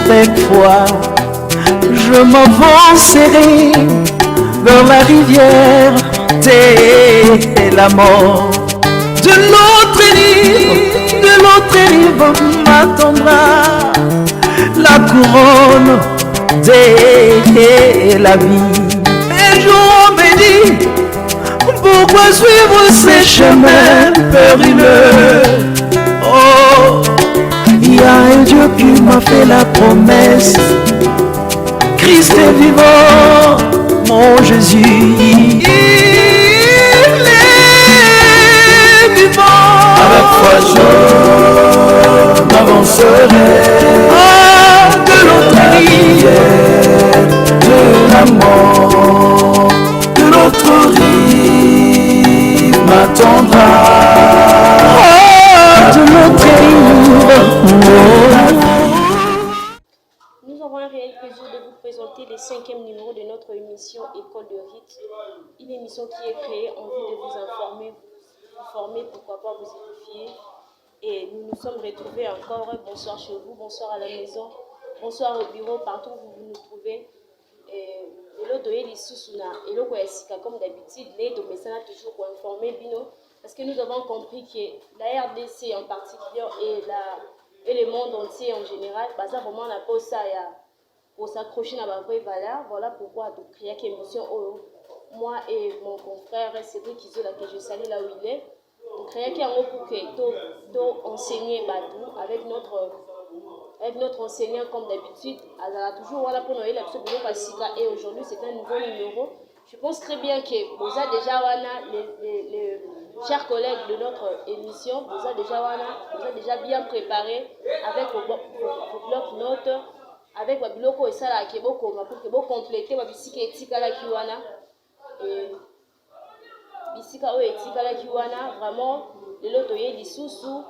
avec foi, je m'avancerai vers la rivière de la mort. De l'autre rive m'attendra la couronne de la vie. Et je me dis, pourquoi suivre ces chemins périlleux? Oh, il y a un Dieu qui m'a fait la promesse. Christ est vivant, mon Jésus. Il est vivant. Avec foi je m'avancerai de l'autre rive de la mort. De l'autre rive m'attendra. De l'autre rive. Nous avons un réel plaisir de vous présenter le 5e numéro de notre émission École de Rite. Une émission qui est créée en vue de vous informer, vous former, pourquoi pas vous édifier. Et nous nous sommes retrouvés encore. Bonsoir chez vous, bonsoir à la maison, bonsoir au bureau, partout où vous nous trouvez. Et l'autre est et l'autre comme d'habitude, les deux messages toujours pour informer Bino. Parce que nous avons compris que la RDC en particulier et le monde entier en général, bah ça vraiment on a pas ça pour s'accrocher à ma vraie valeur. Voilà pourquoi nous créons une émission, moi et mon confrère Cédric Isola, que je salue là où il est. Nous créons un mot pour que tout enseigner Badou avec notre enseignant comme d'habitude. Elle a toujours voilà pour nous et aujourd'hui c'est un nouveau numéro. Je pense très bien que vous avez déjà les chers collègues de notre émission, vous avez déjà bien préparé avec vos blocs-notes, avec vos biloko et ça là qui est beaucoup pour que vous complétez vos bisika etika la kiwana et bisika o etika la kiwana vraiment le loto yé lisusu.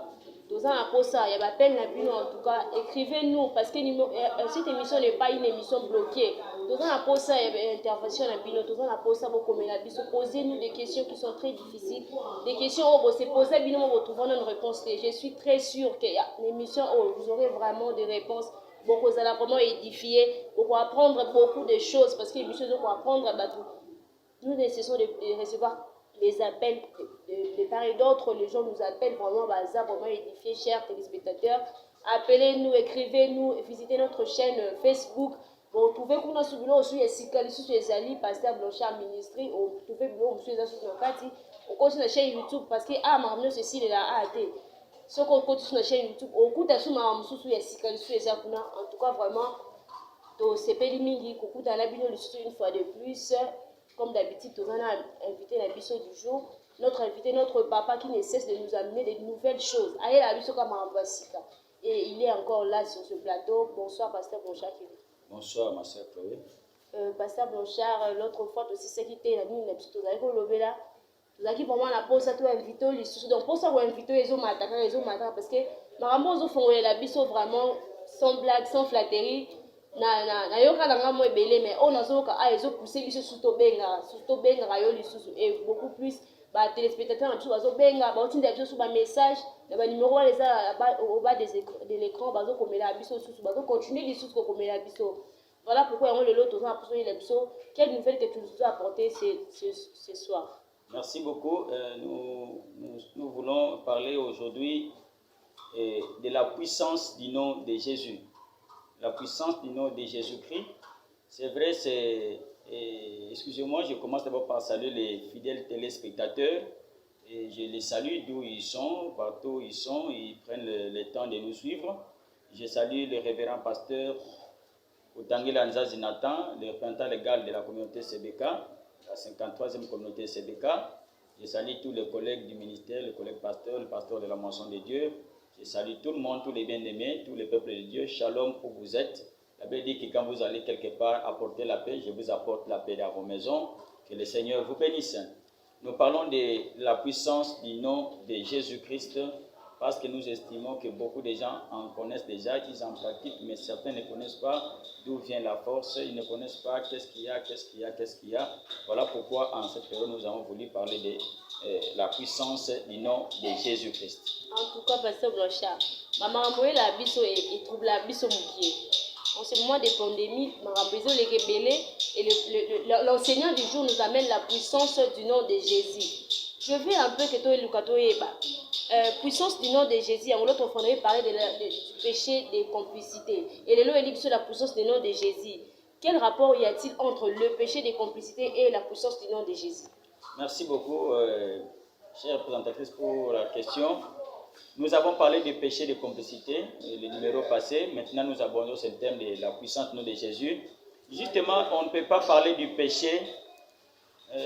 Tous en pour ça, il y a pas peine en tout cas. Écrivez-nous parce que cette émission n'est pas une émission bloquée. Tous en pour ça, il y a une intervention à Bino. Tous en pour ça, vous posez-nous des questions qui sont très difficiles. Des questions où vous se posez, Bino, vous trouvez une réponse. Je suis très sûre qu'il y a une émission où vous aurez vraiment des réponses. Vous allez vraiment édifier, vous apprendre beaucoup de choses parce que l'émission doit apprendre. Nous nécessitons de recevoir les appels de part et d'autre. Les gens nous appellent vraiment, vraiment édifiés, chers téléspectateurs. Appelez-nous, écrivez-nous, visitez notre chaîne Facebook. Vous pouvez qu'on a subi aussi les alliés, Pasteur Blanchard Ministry, vous pouvez nous suivre sur notre parti. On continue la chaîne YouTube parce que maintenant ceci est là ce qu'on continue sur la chaîne YouTube, au coup de ma en tout cas vraiment, c'est Pélimingi, coucou dans la bino une fois de plus. Comme d'habitude, nous avons invité la biso du jour. Notre invité, notre papa qui ne cesse de nous amener des nouvelles choses. Allez, la biso comme un Bassika. Et il est encore là sur ce plateau. Bonsoir, Pasteur Blanchard. Bonsoir, ma soeur Chloé. Pasteur Blanchard, l'autre fois aussi, c'est qui était la nuit, la petite oreille, le là. Nous avons vraiment la pause à tout inviter les sous. Donc, pour ça, on invite les hommes parce que, maman, ils font la biso vraiment sans blague, sans flatterie. Na yoka na ngamo ebele mais on azoka ezo pousser biso surtout benga rayo lisusu et beaucoup plus ba téléspectateurs na biso bazo benga ba otinda biso sur ba message na ba numéro les au bas de l'écran bazo komela biso susu bazo continuer lisusu ko komela biso. Voilà pourquoi on le lot aux gens la biso. Quelle nouvelle que tu nous as apporté ce soir? Merci beaucoup. Nous voulons parler aujourd'hui de la puissance du nom de Jésus. La puissance du nom de Jésus-Christ. C'est vrai, excusez-moi, je commence d'abord par saluer les fidèles téléspectateurs. Et je les salue d'où ils sont, partout où ils sont, ils prennent le temps de nous suivre. Je salue le révérend pasteur Otangela Nzazi Nathan, le représentant légal de la communauté CBK, la 53e communauté CBK. Je salue tous les collègues du ministère, les collègues pasteurs, le pasteur de la moisson de Dieu. Je salue tout le monde, tous les bien-aimés, tous les peuples de Dieu. Shalom où vous êtes. La Bible dit que quand vous allez quelque part apporter la paix, je vous apporte la paix dans vos maisons. Que le Seigneur vous bénisse. Nous parlons de la puissance du nom de Jésus-Christ parce que nous estimons que beaucoup de gens en connaissent déjà, qu'ils en pratiquent, mais certains ne connaissent pas d'où vient la force, ils ne connaissent pas qu'est-ce qu'il y a. Voilà pourquoi en cette période nous avons voulu parler de la puissance du nom de Jésus-Christ. En tout cas, Pasteur Blanchard, maman Moé la biso et trouve la biso moukié. en ce moment de pandémie, et l'enseignant du jour nous amène la puissance du nom de Jésus. Je veux un peu que toi, puissance du nom de Jésus. En l'autre, on avait parlé du péché de complicité. Et le dit sur la puissance du nom de Jésus. Quel rapport y a-t-il entre le péché de complicité et la puissance du nom de Jésus? Merci beaucoup, chère présentatrice, pour la question. Nous avons parlé du péché de complicité, le numéro passé. Maintenant, nous abordons ce thème de la puissance du nom de Jésus. Justement, on ne peut pas parler du péché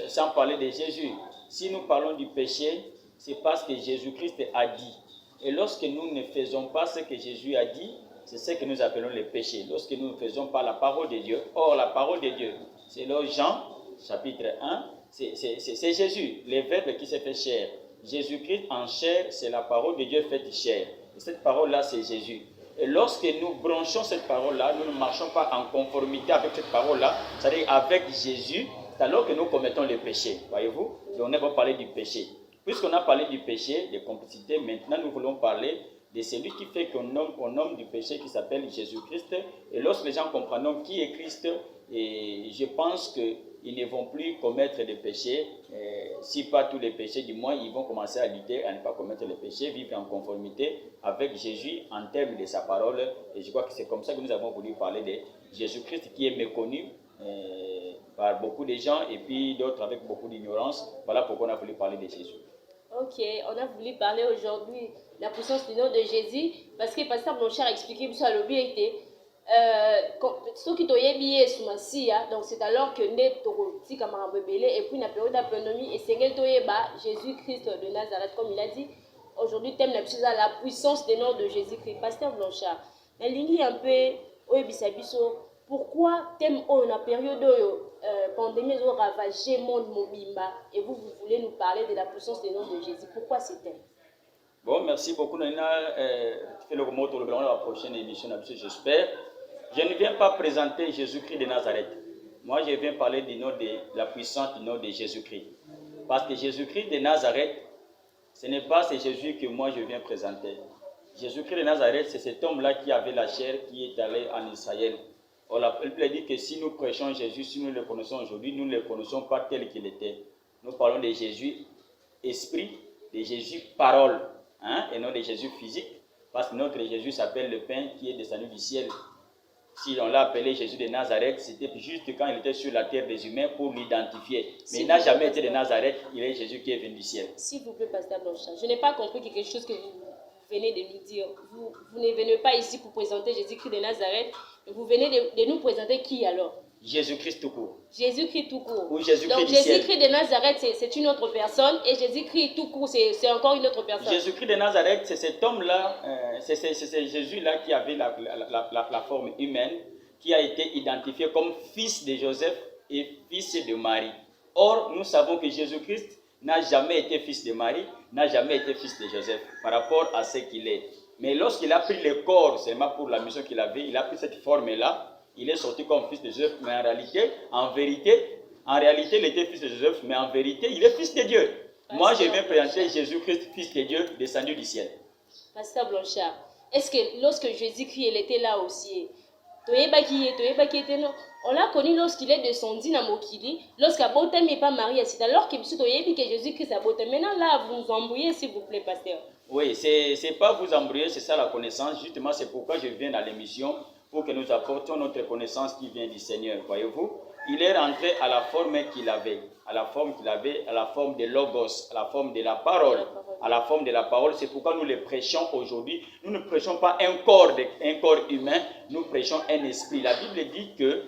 sans parler de Jésus. Si nous parlons du péché, c'est parce que Jésus-Christ a dit. Et lorsque nous ne faisons pas ce que Jésus a dit, c'est ce que nous appelons le péché. Lorsque nous ne faisons pas la parole de Dieu, or la parole de Dieu, c'est là Jean, chapitre 1, c'est Jésus, le Verbe qui s'est fait chair. Jésus-Christ en chair, c'est la parole de Dieu faite chair. Et cette parole-là, c'est Jésus. Et lorsque nous branchons cette parole-là, nous ne marchons pas en conformité avec cette parole-là, c'est-à-dire avec Jésus, c'est alors que nous commettons le péché, voyez-vous. Donc on va parler du péché. Puisqu'on a parlé du péché, de complicité, maintenant nous voulons parler de celui qui fait qu'on nomme du péché qui s'appelle Jésus-Christ. Et lorsque les gens comprendront qui est Christ, et je pense qu'ils ne vont plus commettre des péchés, si pas tous les péchés, du moins ils vont commencer à lutter à ne pas commettre les péchés, vivre en conformité avec Jésus en termes de sa parole. Et je crois que c'est comme ça que nous avons voulu parler de Jésus-Christ qui est méconnu par beaucoup de gens et puis d'autres avec beaucoup d'ignorance. Voilà pourquoi on a voulu parler de Jésus. Ok, on a voulu parler aujourd'hui de la puissance du nom de Jésus parce que Pasteur Blanchard a expliqué ça le bien été. Ce qui t'a bien sous Massia, donc c'est alors que né Toroti Kamara Bébélé et puis la période d'aponomie et Seigneur Toyeba, Jésus-Christ de Nazareth, comme il a dit. Aujourd'hui, thème la puissance du nom de Jésus-Christ. Pasteur Blanchard, la ligne un peu au Bisabiso. Pourquoi thème on a période pandémie a ravagé le monde mobimba et vous voulez nous parler de la puissance du nom de Jésus? Pourquoi ce thème? Bon, merci beaucoup. Nana, fait le mot pour la prochaine émission, j'espère. Je ne viens pas présenter Jésus-Christ de Nazareth. Moi, je viens parler du nom de la puissance du nom de Jésus-Christ. Parce que Jésus-Christ de Nazareth, ce n'est pas ce Jésus que moi je viens présenter. Jésus-Christ de Nazareth, c'est cet homme-là qui avait la chair, qui est allé en Israël. La Bible dit que si nous prêchons Jésus, si nous le connaissons aujourd'hui, nous ne le connaissons pas tel qu'il était. Nous parlons de Jésus esprit, de Jésus parole, et non de Jésus physique, parce que notre Jésus s'appelle le pain qui est descendu du ciel. Si on l'a appelé Jésus de Nazareth, c'était juste quand il était sur la terre des humains pour l'identifier. Mais il n'a jamais été de Nazareth, il est Jésus qui est venu du ciel. S'il vous plaît, Pasteur Blanchard, je n'ai pas compris quelque chose que vous venez de nous dire. Vous ne venez pas ici pour présenter Jésus-Christ de Nazareth, mais vous venez de nous présenter qui alors? Jésus-Christ tout court. Jésus-Christ tout court. Ou Jésus-Christ donc Jésus-Christ de Nazareth, c'est une autre personne, et Jésus-Christ tout court, c'est encore une autre personne. Jésus-Christ de Nazareth, c'est cet homme-là, c'est Jésus-là qui avait la forme humaine, qui a été identifié comme fils de Joseph et fils de Marie. Or, nous savons que Jésus-Christ n'a jamais été fils de Marie, n'a jamais été fils de Joseph, par rapport à ce qu'il est. Mais lorsqu'il a pris le corps, seulement pour la mission qu'il avait, il a pris cette forme-là, il est sorti comme fils de Joseph, mais en vérité, il était fils de Joseph, mais en vérité, il est fils de Dieu. Moi, je viens présenter Jésus-Christ, fils de Dieu, descendu du ciel. Pasteur Blanchard, est-ce que lorsque Jésus-Christ il était là aussi, on l'a connu lorsqu'il est descendu dans Mokili, lorsqu'Abotem n'est pas marié, c'est alors que Jésus-Christ a Botem. Maintenant, là, vous nous embrouillez, s'il vous plaît, pasteur. Oui, c'est pas vous embrouiller, c'est ça la connaissance. Justement, c'est pourquoi je viens dans l'émission, pour que nous apportions notre connaissance qui vient du Seigneur, voyez-vous. Il est rentré à la forme qu'il avait, à la forme de Logos, à la forme de la parole, à la forme de la parole. C'est pourquoi nous le prêchons aujourd'hui. Nous ne prêchons pas un corps humain, nous prêchons un esprit. La Bible dit que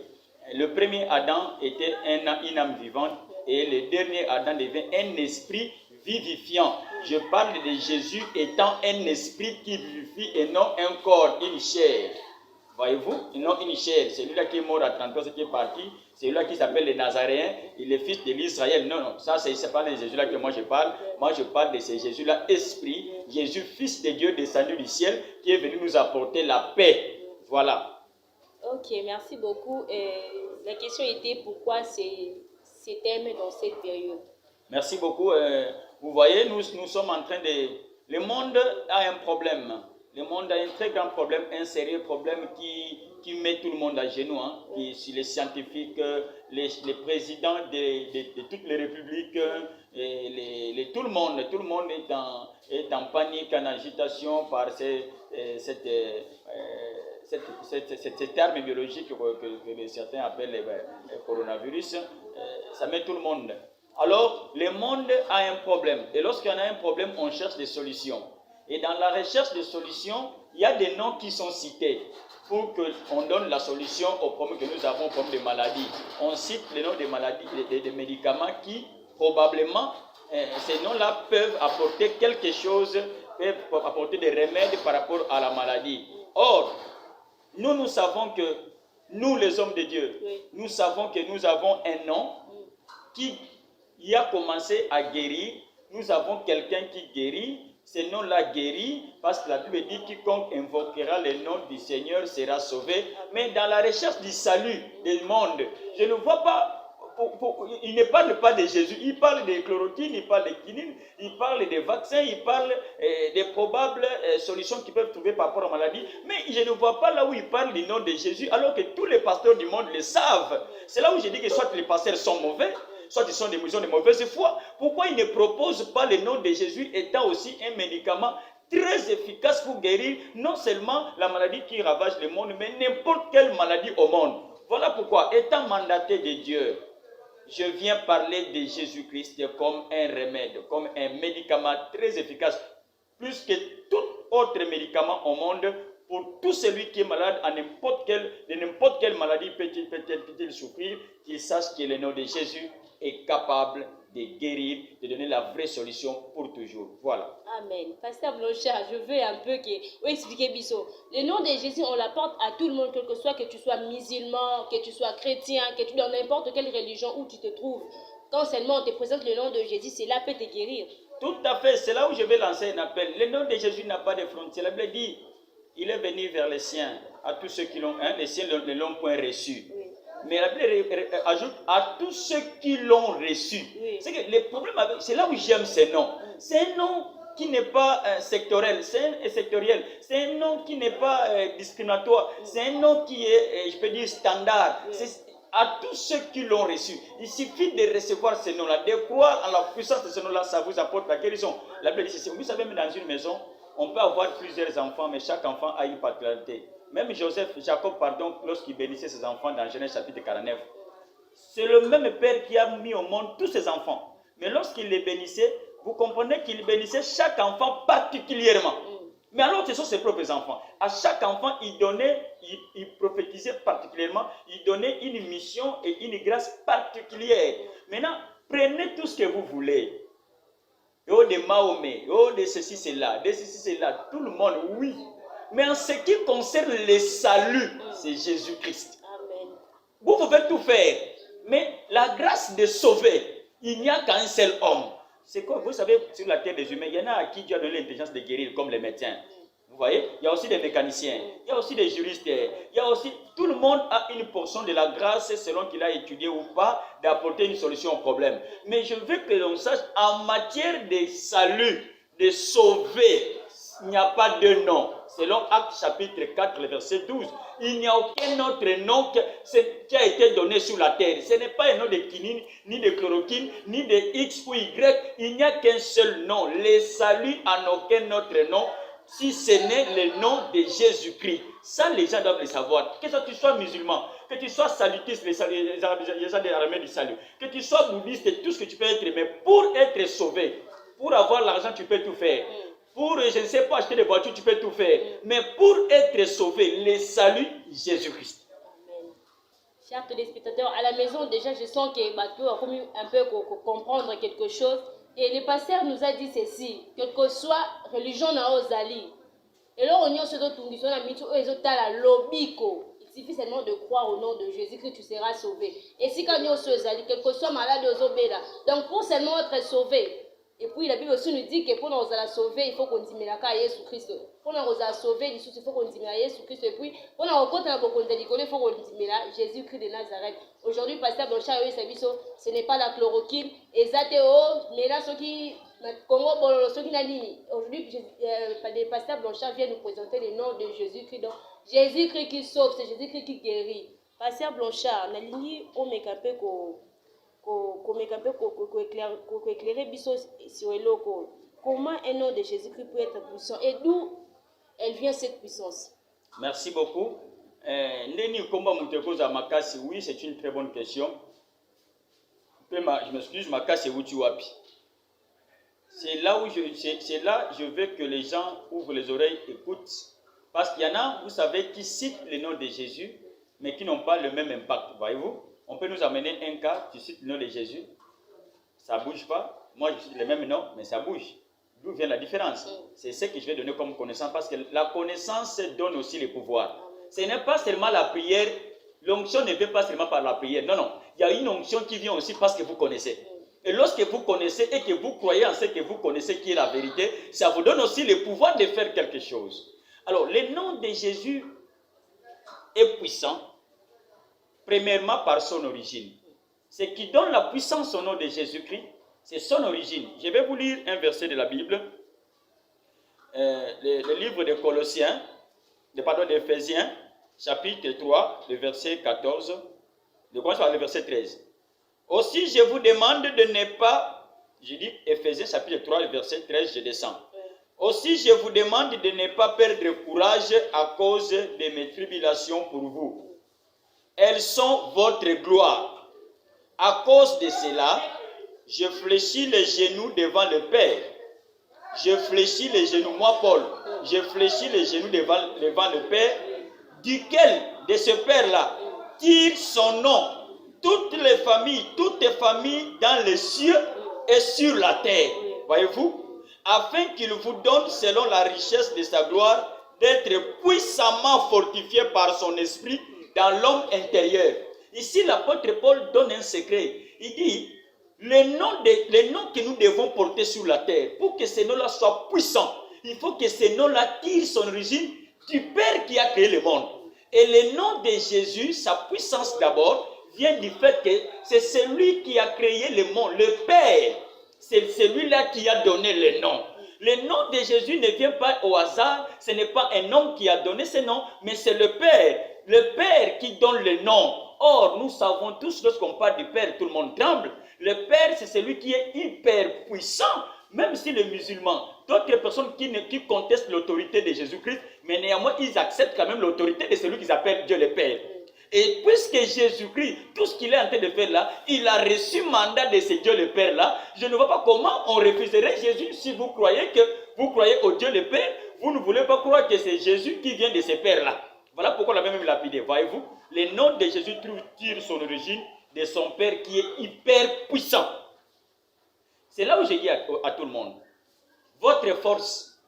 le premier Adam était une âme vivante et le dernier Adam devient un esprit vivifiant. Je parle de Jésus étant un esprit qui vivifie et non un corps, une chair. Voyez-vous, non une chair. Celui-là qui est mort à 33, qui est parti, celui-là qui s'appelle le Nazaréen, il est fils de l'Israël. Non, ça c'est pas de Jésus-là que moi je parle. Moi je parle de ce Jésus-là, esprit, Jésus, fils de Dieu, descendu du ciel, qui est venu nous apporter la paix. Voilà. Ok, merci beaucoup. La question était pourquoi ces thèmes dans cette période? Merci beaucoup. Vous voyez, nous sommes en train de... Le monde a un problème. Le monde a un très grand problème, un sérieux problème qui met tout le monde à genoux. Hein, qui, les scientifiques, les présidents de toutes les républiques, et tout le monde est en panique, en agitation par cette terme biologique que certains appellent le coronavirus. Ça met tout le monde. Alors, le monde a un problème. Et lorsqu'on a un problème, on cherche des solutions. Et dans la recherche de solutions, il y a des noms qui sont cités pour qu'on donne la solution au problème que nous avons, au problème de maladies. On cite les noms des maladies, des médicaments qui, probablement, ces noms-là peuvent apporter quelque chose, peuvent apporter des remèdes par rapport à la maladie. Or, nous savons que, nous les hommes de Dieu, nous savons que nous avons un nom qui a commencé à guérir. Nous avons quelqu'un qui guérit. Ce nom-là guérit parce que la Bible dit quiconque invoquera le nom du Seigneur sera sauvé. Mais dans la recherche du salut du monde, je ne vois pas, il ne parle pas de Jésus, il parle de chloroquine, il parle de quinine, il parle des vaccins, il parle des probables solutions qu'ils peuvent trouver par rapport aux maladies. Mais je ne vois pas là où il parle du nom de Jésus alors que tous les pasteurs du monde le savent. C'est là où je dis que soit les pasteurs sont mauvais, soit ils sont des musulmans de mauvaise foi. Pourquoi ils ne proposent pas le nom de Jésus étant aussi un médicament très efficace pour guérir non seulement la maladie qui ravage le monde, mais n'importe quelle maladie au monde. Voilà pourquoi, étant mandaté de Dieu, je viens parler de Jésus-Christ comme un remède, comme un médicament très efficace, plus que tout autre médicament au monde, pour tout celui qui est malade de n'importe quelle maladie peut-il souffrir, qu'il sache que le nom de Jésus est capable de guérir, de donner la vraie solution pour toujours. Voilà. Amen. Pasteur Blanchard, je veux un peu expliquer Bissot. Le nom de Jésus, on l'apporte à tout le monde, quel que soit, que tu sois musulman, que tu sois chrétien, que tu sois dans n'importe quelle religion où tu te trouves. Quand seulement on te présente le nom de Jésus, cela peut te guérir. Tout à fait, c'est là où je vais lancer un appel. Le nom de Jésus n'a pas de frontières. La Bible dit, il est venu vers les siens, à tous ceux qui l'ont, les siens ne l'ont point reçu. Oui. Mais la Bible ajoute à tous ceux qui l'ont reçu. Oui. C'est que le problème, c'est là où j'aime ces noms. C'est un nom qui n'est pas sectoriel, c'est un nom qui n'est pas discriminatoire, c'est un nom qui est, je peux dire, standard. Oui. À tous ceux qui l'ont reçu, il suffit de recevoir ce nom-là, de croire en la puissance de ce nom-là, ça vous apporte la guérison. La Bible dit, vous savez, même dans une maison, on peut avoir plusieurs enfants, mais chaque enfant a une particularité. Même Jacob, lorsqu'il bénissait ses enfants dans Genèse chapitre 49, c'est le même père qui a mis au monde tous ses enfants. Mais lorsqu'il les bénissait, vous comprenez qu'il bénissait chaque enfant particulièrement. Mais alors, ce sont ses propres enfants. À chaque enfant, il prophétisait particulièrement, il donnait une mission et une grâce particulière. Maintenant, prenez tout ce que vous voulez. Oh, de Mahomet, oh, de ceci, cela, tout le monde, oui. Mais en ce qui concerne le salut, c'est Jésus-Christ. Vous pouvez tout faire, mais la grâce de sauver, il n'y a qu'un seul homme. C'est quoi? Vous savez, sur la terre des humains, il y en a à qui Dieu a donné l'intelligence de guérir, comme les médecins. Vous voyez, il y a aussi des mécaniciens, il y a aussi des juristes, il y a aussi, tout le monde a une portion de la grâce, selon qu'il a étudié ou pas, d'apporter une solution au problème. Mais je veux que l'on sache, en matière de salut, de sauver, il n'y a pas de nom. Selon Actes chapitre 4, le verset 12, il n'y a aucun autre nom qui a été donné sur la terre. Ce n'est pas un nom de quinine, ni de chloroquine, ni de X ou Y. Il n'y a qu'un seul nom. Le salut en aucun autre nom, si ce n'est le nom de Jésus-Christ. Ça, les gens doivent le savoir. Que tu sois musulman, que tu sois salutiste, les gens de l'armée du salut, que tu sois bouddhiste, tout ce que tu peux être, mais pour être sauvé, pour avoir l'argent, tu peux tout faire. Pour, je ne sais pas, acheter des voitures, tu peux tout faire. Mais pour être sauvé, le salut, Jésus-Christ. Amen. Chers téléspectateurs, à la maison, déjà, je sens que Bateau a commis un peu comprendre quelque chose. Et le pasteur nous a dit ceci, quelle que soit religion na ozali. Et là, on y a ce d'autres conditions, la lobiko. Il suffit seulement de croire au nom de Jésus que tu seras sauvé. Et si quand on y a ce ozali, quel que soit malade aux obéla. Donc, pour seulement être sauvé. Et puis la Bible aussi nous dit que pour nous sauver, il faut qu'on dise à Jésus-Christ. Pour nous sauver, il faut qu'on dise à Jésus-Christ. Et puis, pour nous rencontrer il faut qu'on dise à Jésus-Christ de Nazareth. Aujourd'hui, pasteur Blanchard, ce n'est pas la chloroquine. Et Zateo, mais là, ceux qui Mais Congo, bon, ceux qui n'ont dit, aujourd'hui, les pasteurs Blanchard viennent nous présenter le nom de Jésus-Christ. Donc, Jésus-Christ qui sauve, c'est Jésus-Christ qui guérit. Pasteur Blanchard, on a dit, on m'a capé qu'on éclairer Bisso sur le local. Comment un nom de Jésus-Christ peut être puissant et d'où elle vient cette puissance? Merci beaucoup. Ndeni Komba Moutekoza Makasi, oui, c'est une très bonne question. Je m'excuse, Makasi Wutiwapi. C'est là je veux que les gens ouvrent les oreilles, écoutent. Parce qu'il y en a, vous savez, qui citent le nom de Jésus, mais qui n'ont pas le même impact. Voyez-vous? On peut nous amener un cas, tu cites le nom de Jésus, ça ne bouge pas. Moi, je cite le même nom, mais ça bouge. D'où vient la différence? C'est ce que je vais donner comme connaissance, parce que la connaissance donne aussi le pouvoir. Ce n'est pas seulement la prière, l'onction ne vient pas seulement par la prière. Non, non. Il y a une onction qui vient aussi parce que vous connaissez. Et lorsque vous connaissez et que vous croyez en ce que vous connaissez qui est la vérité, ça vous donne aussi le pouvoir de faire quelque chose. Alors, le nom de Jésus est puissant, premièrement par son origine. Ce qui donne la puissance au nom de Jésus-Christ, c'est son origine. Je vais vous lire un verset de la Bible, le livre de Colossiens, d'Éphésiens, chapitre 3, le verset 14, je commence par le verset 13. Aussi, je vous demande de ne pas, je dis Éphésiens chapitre 3, le verset 13, je descends. Aussi, je vous demande de ne pas perdre courage à cause de mes tribulations pour vous. Elles sont votre gloire. À cause de cela, je fléchis les genoux devant le Père. Je fléchis les genoux, moi Paul, je fléchis les genoux devant le Père, duquel, de ce Père-là, tire son nom. Toutes les familles dans les cieux et sur la terre. Voyez-vous? Afin qu'il vous donne, selon la richesse de sa gloire, d'être puissamment fortifié par son esprit dans l'homme intérieur. Ici, l'apôtre Paul donne un secret. Il dit, les noms que nous devons porter sur la terre, pour que ces noms-là soient puissants, il faut que ces noms-là tirent son origine du Père qui a créé le monde. Et le nom de Jésus, sa puissance d'abord, vient du fait que c'est celui qui a créé le monde, le Père. C'est celui-là qui a donné le nom. Le nom de Jésus ne vient pas au hasard, ce n'est pas un homme qui a donné ce nom, mais c'est le Père qui donne le nom. Or, nous savons tous, lorsqu'on parle du Père, tout le monde tremble. Le Père, c'est celui qui est hyper puissant, même si les musulmans, d'autres personnes qui contestent l'autorité de Jésus-Christ, mais néanmoins, ils acceptent quand même l'autorité de celui qu'ils appellent Dieu le Père. Et puisque Jésus-Christ, tout ce qu'il est en train de faire là, il a reçu mandat de ce Dieu le Père là, je ne vois pas comment on refuserait Jésus si vous croyez au Dieu le Père, vous ne voulez pas croire que c'est Jésus qui vient de ce Père là. Voilà pourquoi on l'avait même lapidé. Voyez-vous, le nom de Jésus tire son origine de son Père qui est hyper puissant. C'est là où je dis à tout le monde, votre force,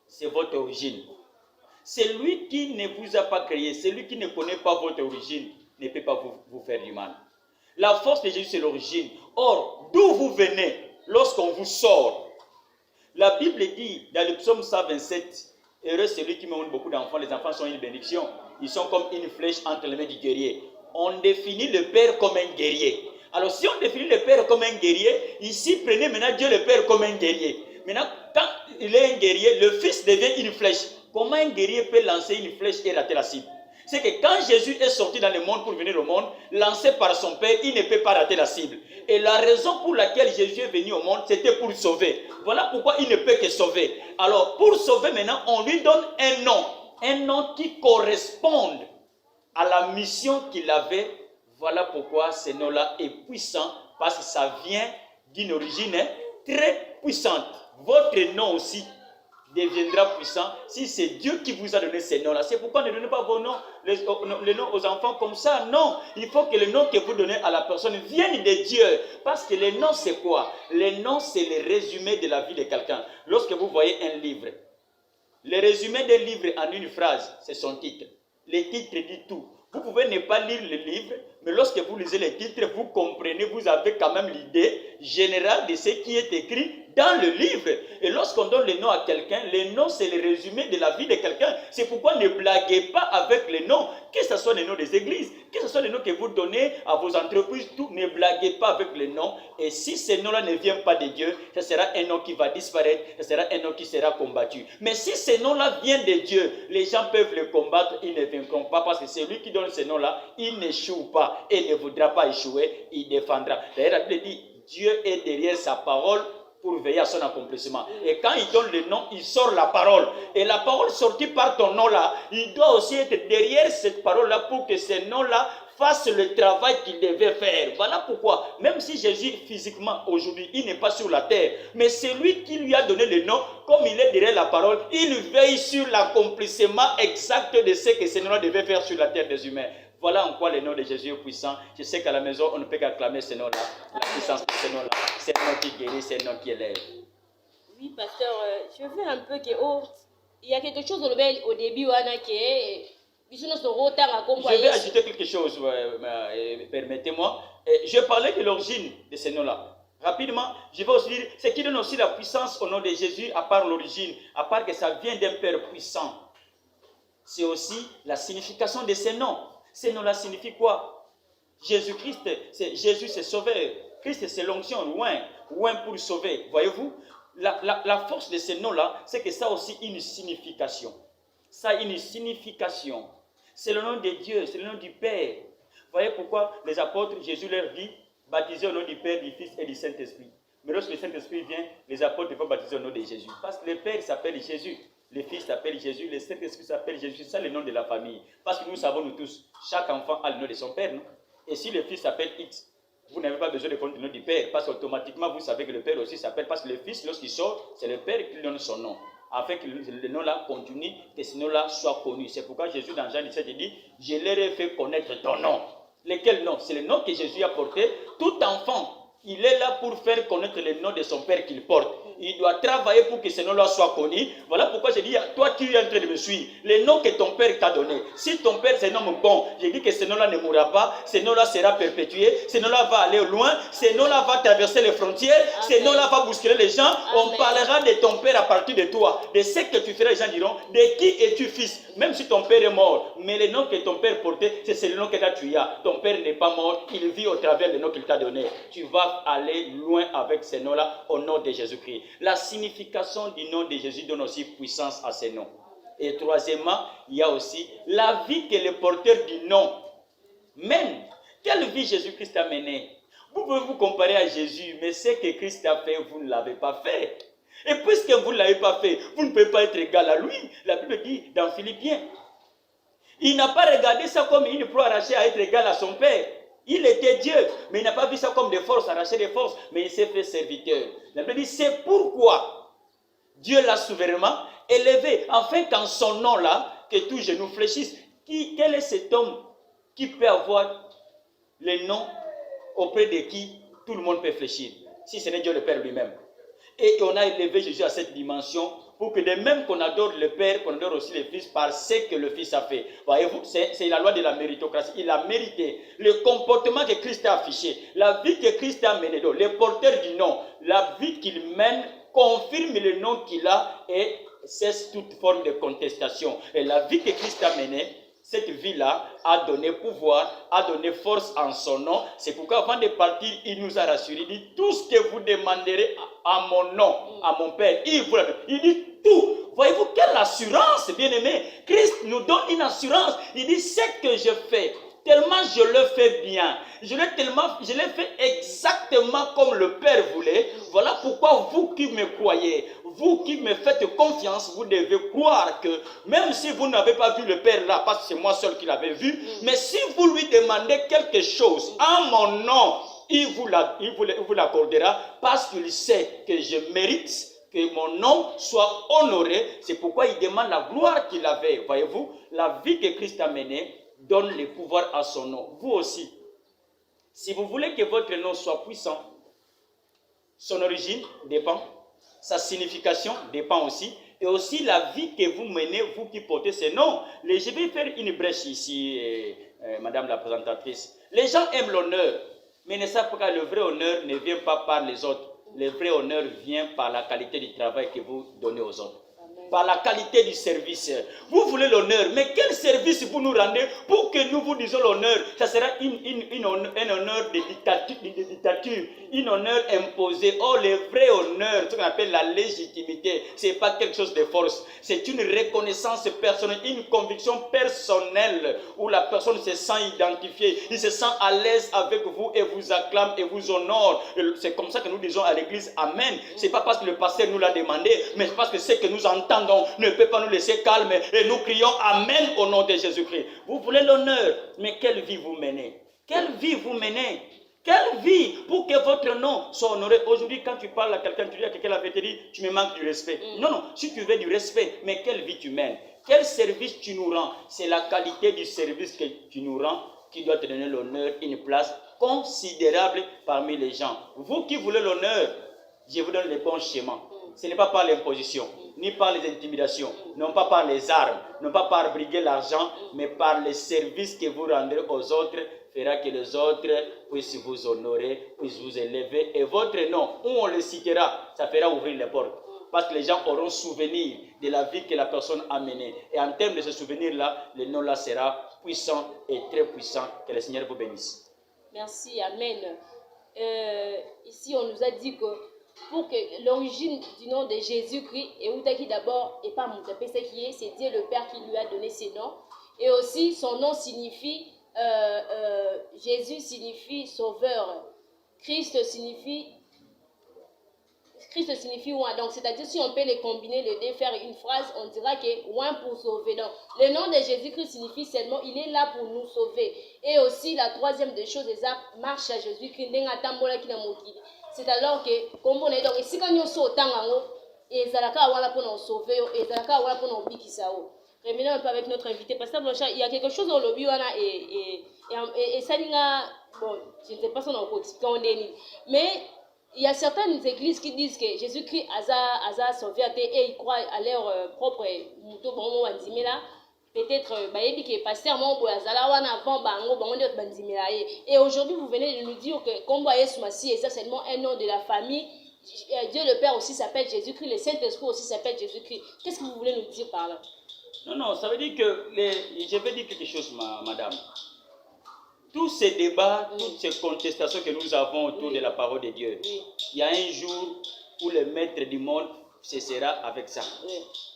c'est votre origine. Celui qui ne vous a pas créé, celui qui ne connaît pas votre origine, ne peut pas vous faire du mal. La force de Jésus, c'est l'origine. Or, d'où vous venez lorsqu'on vous sort? La Bible dit dans le psaume 127, heureux celui qui me beaucoup d'enfants, les enfants sont une bénédiction. Ils sont comme une flèche entre les mains du guerrier. On définit le Père comme un guerrier. Alors, si on définit le Père comme un guerrier, ici, prenez maintenant Dieu le Père comme un guerrier. Maintenant, quand il est un guerrier, le Fils devient une flèche. Comment un guerrier peut lancer une flèche et rater la cible? C'est que quand Jésus est sorti dans le monde pour venir au monde, lancé par son Père, il ne peut pas rater la cible. Et la raison pour laquelle Jésus est venu au monde, c'était pour sauver. Voilà pourquoi il ne peut que sauver. Alors, pour sauver maintenant, on lui donne un nom qui corresponde à la mission qu'il avait. Voilà pourquoi ce nom-là est puissant, parce que ça vient d'une origine très puissante. Votre nom aussi deviendra puissant si c'est Dieu qui vous a donné ces noms-là. C'est pourquoi ne donnez pas vos noms, les noms aux enfants comme ça. Non, il faut que le nom que vous donnez à la personne vienne de Dieu. Parce que le nom, c'est quoi? Le nom, c'est le résumé de la vie de quelqu'un. Lorsque vous voyez un livre, le résumé d'un livre en une phrase, c'est son titre. Le titre dit tout. Vous pouvez ne pas lire le livre, mais lorsque vous lisez les titres, vous comprenez, vous avez quand même l'idée générale de ce qui est écrit dans le livre. Et lorsqu'on donne le nom à quelqu'un, le nom c'est le résumé de la vie de quelqu'un. C'est pourquoi ne blaguez pas avec les noms, que ce soit les noms des églises, Que ce soit les noms que vous donnez à vos entreprises, tout, ne blaguez pas avec les noms. Et si ces noms-là ne viennent pas de Dieu, ce sera un nom qui va disparaître, ce sera un nom qui sera combattu. Mais si ces noms-là viennent de Dieu, les gens peuvent les combattre, ils ne vaincront pas parce que c'est lui qui donne ces noms-là, il n'échoue pas et ne voudra pas échouer, il défendra. D'ailleurs, la Bible dit, Dieu est derrière sa parole pour veiller à son accomplissement. Et quand il donne le nom, il sort la parole. Et la parole sortie par ton nom-là, il doit aussi être derrière cette parole-là pour que ce nom-là fasse le travail qu'il devait faire. Voilà pourquoi, même si Jésus physiquement aujourd'hui, il n'est pas sur la terre, mais c'est lui qui lui a donné le nom, comme il est derrière la parole, il veille sur l'accomplissement exact de ce que ce nom-là devait faire sur la terre des humains. Voilà en quoi le nom de Jésus est puissant. Je sais qu'à la maison, on ne peut qu'acclamer ce nom-là. La puissance de ce nom-là. C'est un nom qui guérit, c'est un nom qui élève. Oui, pasteur, je veux un peu que... Oh, il y a quelque chose au début, Anna, qui est... Je vais ajouter quelque chose, permettez-moi. Je parlais de l'origine de ce nom-là. Rapidement, je vais aussi dire, ce qui donne aussi la puissance au nom de Jésus, à part l'origine, à part que ça vient d'un Père puissant, c'est aussi la signification de ces noms. Ces noms-là signifient quoi? Jésus-Christ, Jésus c'est sauveur. Christ c'est l'onction, loin pour sauver. Voyez-vous, la force de ces noms-là, c'est que ça a aussi une signification. Ça a une signification. C'est le nom de Dieu, c'est le nom du Père. Voyez pourquoi les apôtres, Jésus leur dit, baptisez au nom du Père, du Fils et du Saint-Esprit. Mais lorsque le Saint-Esprit vient, les apôtres vont baptiser au nom de Jésus. Parce que le Père s'appelle Jésus. Le Fils s'appelle Jésus, le Saint-Esprit s'appelle Jésus, c'est ça le nom de la famille. Parce que nous savons, nous tous, chaque enfant a le nom de son père, non? Et si le Fils s'appelle X, vous n'avez pas besoin de connaître le nom du Père, parce qu'automatiquement, vous savez que le Père aussi s'appelle, parce que le Fils, lorsqu'il sort, c'est le Père qui lui donne son nom, afin que le nom-là continue, que ce nom-là soit connu. C'est pourquoi Jésus, dans Jean 17, il dit, je leur ai fait connaître ton nom. Lequel nom? C'est le nom que Jésus a porté. Tout enfant, il est là pour faire connaître le nom de son Père qu'il porte. Il doit travailler pour que ce nom-là soit connu. Voilà pourquoi je dis, toi qui es en train de me suivre, le nom que ton Père t'a donné. Si ton Père c'est un homme bon, je dis que ce nom-là ne mourra pas, ce nom-là sera perpétué, ce nom-là va aller loin, ce nom-là va traverser les frontières, ce nom-là va bousculer les gens. Amen. On parlera de ton Père à partir de toi, de ce que tu feras. Les gens diront, de qui es-tu fils? Même si ton Père est mort, mais le nom que ton Père portait, c'est le nom que tu as. Ton Père n'est pas mort, il vit au travers du nom qu'il t'a donné. Tu vas aller loin avec ce nom-là au nom de Jésus-Christ. La signification du nom de Jésus donne aussi puissance à ces noms. Et troisièmement, il y a aussi la vie que le porteur du nom mène. Quelle vie Jésus-Christ a menée? Vous pouvez vous comparer à Jésus, mais ce que Christ a fait, vous ne l'avez pas fait. Et puisque vous ne l'avez pas fait, vous ne pouvez pas être égal à lui. La Bible dit dans Philippiens, il n'a pas regardé ça comme une proie arrachée à être égal à son Père. Il était Dieu, mais il n'a pas vu ça comme des forces, arracher des forces, mais il s'est fait serviteur. La Bible dit, c'est pourquoi Dieu l'a souverainement élevé, afin qu'en son nom-là, que tous genoux fléchissent. Quel est cet homme qui peut avoir le nom auprès de qui tout le monde peut fléchir, si ce n'est Dieu le Père lui-même? Et on a élevé Jésus à cette dimension pour que de même qu'on adore le Père, qu'on adore aussi le Fils par ce que le Fils a fait. Voyez-vous, c'est la loi de la méritocratie. Il a mérité le comportement que Christ a affiché, la vie que Christ a menée, donc le porteur du nom, la vie qu'il mène confirme le nom qu'il a et cesse toute forme de contestation. Et la vie que Christ a menée, cette vie-là a donné pouvoir, a donné force en son nom. C'est pourquoi avant de partir, il nous a rassuré. Il dit, tout ce que vous demanderez à mon nom, à mon Père, il vous l'a donné. Il dit tout. Voyez-vous quelle assurance, bien-aimé. Christ nous donne une assurance. Il dit, ce que je fais, tellement je le fais bien, je l'ai fait exactement comme le Père voulait. Voilà pourquoi vous qui me croyez, vous qui me faites confiance, vous devez croire que même si vous n'avez pas vu le Père là, parce que c'est moi seul qui l'avais vu, mais si vous lui demandez quelque chose en mon nom, il vous l'accordera parce qu'il sait que je mérite que mon nom soit honoré. C'est pourquoi il demande la gloire qu'il avait. Voyez-vous, la vie que Christ a menée donne le pouvoir à son nom. Vous aussi, si vous voulez que votre nom soit puissant, son origine dépend, sa signification dépend aussi, et aussi la vie que vous menez, vous qui portez ce nom. Je vais faire une brèche ici, madame la présentatrice. Les gens aiment l'honneur, mais ne savent pas que le vrai honneur ne vient pas par les autres. Le vrai honneur vient par la qualité du travail que vous donnez aux autres. Amen. par la qualité du service. Vous voulez l'honneur, mais quel service vous nous rendez pour que nous vous disions l'honneur? Ça sera un honneur de dictature, un honneur imposé. Oh, le vrai honneur, ce qu'on appelle la légitimité, ce n'est pas quelque chose de force. C'est une reconnaissance personnelle, une conviction personnelle où la personne se sent identifiée, il se sent à l'aise avec vous et vous acclame et vous honore. C'est comme ça que nous disons à l'église Amen. Ce n'est pas parce que le pasteur nous l'a demandé, mais parce que ce que nous entendons ne peut pas nous laisser calmes et nous crions Amen au nom de Jésus-Christ. Vous voulez l'honneur, mais quelle vie vous menez? Quelle vie vous menez? Quelle vie pour que votre nom soit honoré? Aujourd'hui, quand tu parles à quelqu'un, tu dis à quelqu'un la vérité, tu me manques du respect. Non, non, si tu veux du respect, mais quelle vie tu mènes? Quel service tu nous rends? C'est la qualité du service que tu nous rends qui doit te donner l'honneur, une place considérable parmi les gens. Vous qui voulez l'honneur, je vous donne les bons schémas. Ce n'est pas par l'imposition, ni par les intimidations, non pas par les armes, non pas par briguer l'argent, mais par les services que vous rendrez aux autres, fera que les autres puissent vous honorer, puissent vous élever. Et votre nom, où on le citera, ça fera ouvrir les portes. Parce que les gens auront souvenir de la vie que la personne a menée. Et en termes de ce souvenir-là, le nom-là sera puissant et très puissant. Que le Seigneur vous bénisse. Merci, Amen. Ici, on nous a dit que pour que l'origine du nom de Jésus-Christ, et Outaki d'abord, et pas Moutapé, c'est qui est, c'est Dieu le Père qui lui a donné ses noms. Et aussi, son nom signifie, Jésus signifie sauveur. Christ signifie ouin. Donc, c'est-à-dire, si on peut les combiner, les deux, faire une phrase, on dira que ouin pour sauver. Donc, le nom de Jésus-Christ signifie seulement, il est là pour nous sauver. Et aussi, la troisième des choses, c'est ça, marche à Jésus-Christ. C'est alors que, comme on est donc, si quand nous sommes au et Zalaka voilà pour nous sauver, et Zalaka voilà pour nous bikisao. Revenons un peu avec notre invité, parce que il y a quelque chose au lobby, et ça, bon, je ne sais pas si on a expliqué, mais il y a certaines églises qui disent que Jésus-Christ a sauvé et ils croient à leur propre moto, peut-être que pasteur et aujourd'hui vous venez de nous dire que comme c'est seulement un nom de la famille. Dieu le Père aussi s'appelle Jésus-Christ, le Saint-Esprit aussi s'appelle Jésus-Christ. Qu'est-ce que vous voulez nous dire par là? Non, ça veut dire que je vais dire quelque chose, madame. Tous ces débats, toutes ces contestations que nous avons autour de la parole de Dieu, il y a un jour où le maître du monde cessera avec ça.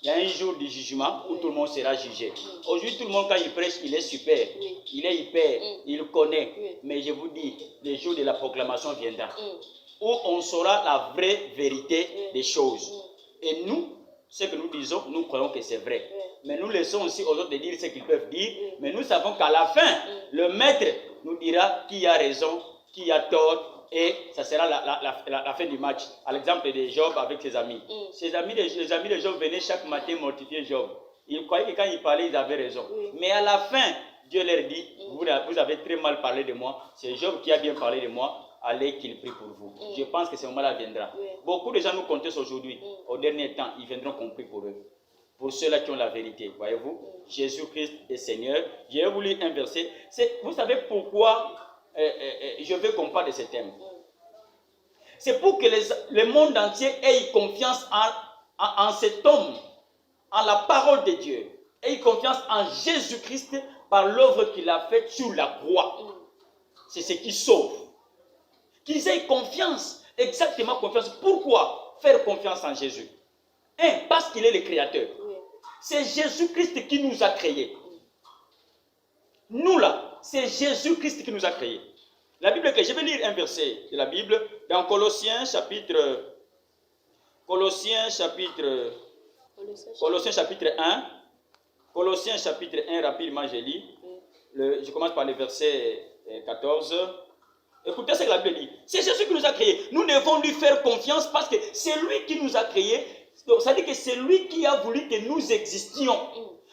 Il y a un jour du jugement où tout le monde sera jugé. Aujourd'hui, tout le monde, quand il prêche, il est super, il est hyper, il connaît. Mais je vous dis, le jour de la proclamation viendra, où on saura la vraie vérité des choses. Et nous, ce que nous disons, nous croyons que c'est vrai. Mais nous laissons aussi aux autres de dire ce qu'ils peuvent dire. Mais nous savons qu'à la fin, le maître nous dira qui a raison, qui a tort. Et ça sera la fin du match. À l'exemple de Job avec ses amis. Les amis de Job venaient chaque matin mortifier Job. Ils croyaient que quand ils parlaient, ils avaient raison. Mais à la fin, Dieu leur dit, vous avez très mal parlé de moi. C'est Job qui a bien parlé de moi. Allez qu'il prie pour vous. Je pense que ce moment-là viendra. Beaucoup de gens nous contestent aujourd'hui. Au dernier temps, ils viendront qu'on prie pour eux. Pour ceux-là qui ont la vérité, voyez-vous, Jésus-Christ est Seigneur. J'ai voulu un verset. Vous savez pourquoi je veux qu'on parle de ce thème? C'est pour que le monde entier ait confiance en cet homme, en la parole de Dieu, ait confiance en Jésus-Christ par l'œuvre qu'il a faite sur la croix. C'est ce qui sauve. Qu'ils aient confiance, exactement confiance. Pourquoi faire confiance en Jésus? Parce qu'il est le Créateur. C'est Jésus-Christ qui nous a créés. Nous là, c'est Jésus-Christ qui nous a créés. La Bible, je vais lire un verset de la Bible dans Colossiens chapitre 1. Colossiens chapitre 1, rapidement je lis. Je commence par le verset 14. Écoutez ce que la Bible dit. C'est Jésus qui nous a créés. Nous devons lui faire confiance parce que c'est lui qui nous a créés. Donc, ça veut dire que c'est lui qui a voulu que nous existions.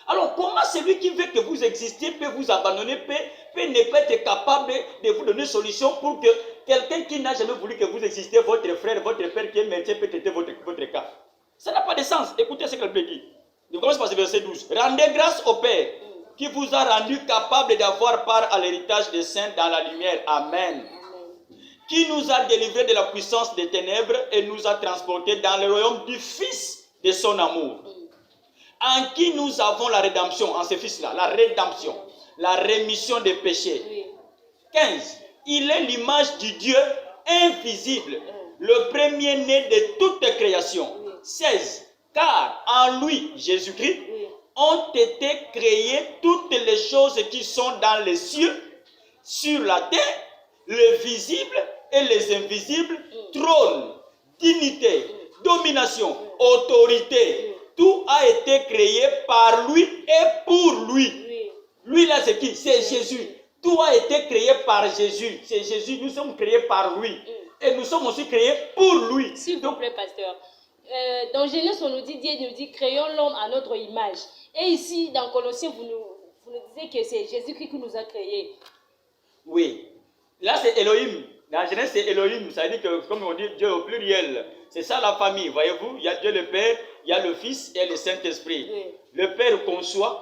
Alors, comment celui qui veut que vous existiez peut vous abandonner, peut ne pas être capable de vous donner une solution pour que quelqu'un qui n'a jamais voulu que vous existiez, votre frère, votre père qui est médecin, peut traiter votre cas? Ça n'a pas de sens. Écoutez ce que la Bible dit. Je commence par ce verset 12. Rendez grâce au Père qui vous a rendu capable d'avoir part à l'héritage des saints dans la lumière. Amen. Qui nous a délivrés de la puissance des ténèbres et nous a transportés dans le royaume du Fils de son amour. en qui nous avons la rédemption, en ce Fils-là, la rédemption, la rémission des péchés. Oui. 15. Il est l'image du Dieu invisible, le premier-né de toute création. 16. Car en lui, Jésus-Christ, ont été créées toutes les choses qui sont dans les cieux, sur la terre, les visibles et les invisibles, trône, dignité, domination, autorité. Tout a été créé par lui et pour lui. Lui là c'est qui? C'est Jésus. Tout a été créé par Jésus. C'est Jésus. Nous sommes créés par lui. Et nous sommes aussi créés pour lui. S'il vous plaît, pasteur. Dans Genèse, on nous dit, Dieu nous dit, créons l'homme à notre image. Et ici, dans Colossiens, vous nous disiez que c'est Jésus-Christ qui nous a créés. Oui. Là, c'est Elohim. Dans Genèse, c'est Elohim. Ça veut dire que, comme on dit, Dieu au pluriel. C'est ça la famille. Voyez-vous, il y a Dieu le Père, il y a le Fils et le Saint-Esprit. Oui. Le Père conçoit.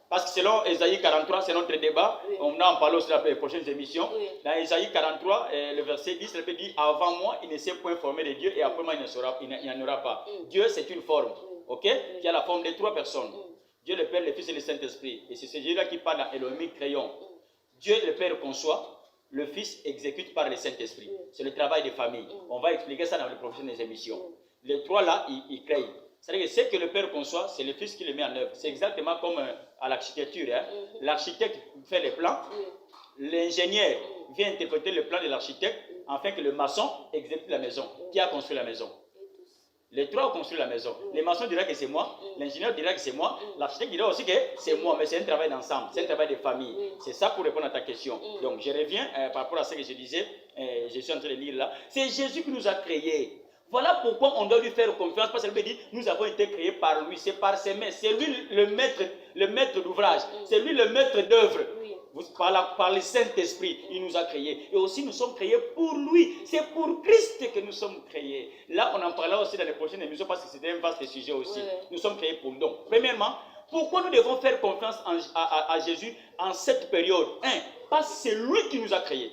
Parce que selon Ésaïe 43, c'est notre débat, on en parle aussi dans les prochaines émissions. Dans Ésaïe 43, le verset 10, le Père dit, avant moi, il ne s'est point formé de Dieu et après moi, il n'y en aura pas. Dieu, c'est une forme, ok, qui a la forme de trois personnes. Dieu le Père, le Fils et le Saint-Esprit. Et c'est ce Dieu-là qui parle dans Elohim crayon. Dieu le Père conçoit, le Fils exécute par le Saint-Esprit. C'est le travail de famille. On va expliquer ça dans les prochaines émissions. Les trois là, ils créent. C'est-à-dire que ce que le Père conçoit, c'est le Fils qui le met en œuvre. C'est exactement comme à l'architecture. Hein. L'architecte fait les plans, l'ingénieur vient interpréter le plan de l'architecte afin que le maçon exécute la maison. Qui a construit la maison? Les trois ont construit la maison. Les maçons diraient que c'est moi, l'ingénieur dirait que c'est moi, l'architecte dirait aussi que c'est moi, mais c'est un travail d'ensemble, c'est un travail de famille. C'est ça pour répondre à ta question. Donc je reviens par rapport à ce que je disais, je suis en train de lire là. C'est Jésus qui nous a créés. Voilà pourquoi on doit lui faire confiance, parce qu'il dit, nous avons été créés par lui, c'est par ses mains, c'est lui le maître d'ouvrage, c'est lui le maître d'œuvre. Par le Saint-Esprit, il nous a créés. Et aussi, nous sommes créés pour lui. C'est pour Christ que nous sommes créés. Là, on en parlera aussi dans les prochaines émissions, parce que c'est un vaste sujet aussi. Nous sommes créés pour nous. Premièrement, pourquoi nous devons faire confiance à Jésus en cette période? Parce que c'est lui qui nous a créés.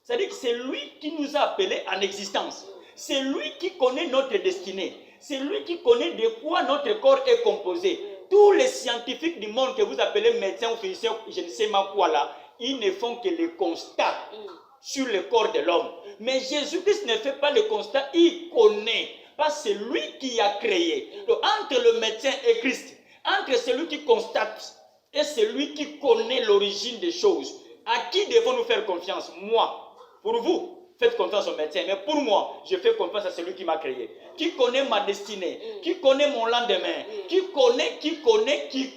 C'est-à-dire que c'est lui qui nous a appelés en existence. C'est lui qui connaît notre destinée. C'est lui qui connaît de quoi notre corps est composé. Tous les scientifiques du monde que vous appelez médecins ou physiciens, je ne sais pas quoi là, ils ne font que le constat sur le corps de l'homme. Mais Jésus-Christ ne fait pas le constat, il connaît. Parce que c'est lui qui a créé. Donc, entre le médecin et Christ, entre celui qui constate et celui qui connaît l'origine des choses, à qui devons-nous faire confiance? Moi, pour vous. Faites confiance au médecin, mais pour moi, je fais confiance à celui qui m'a créé, qui connaît ma destinée, qui connaît mon lendemain, qui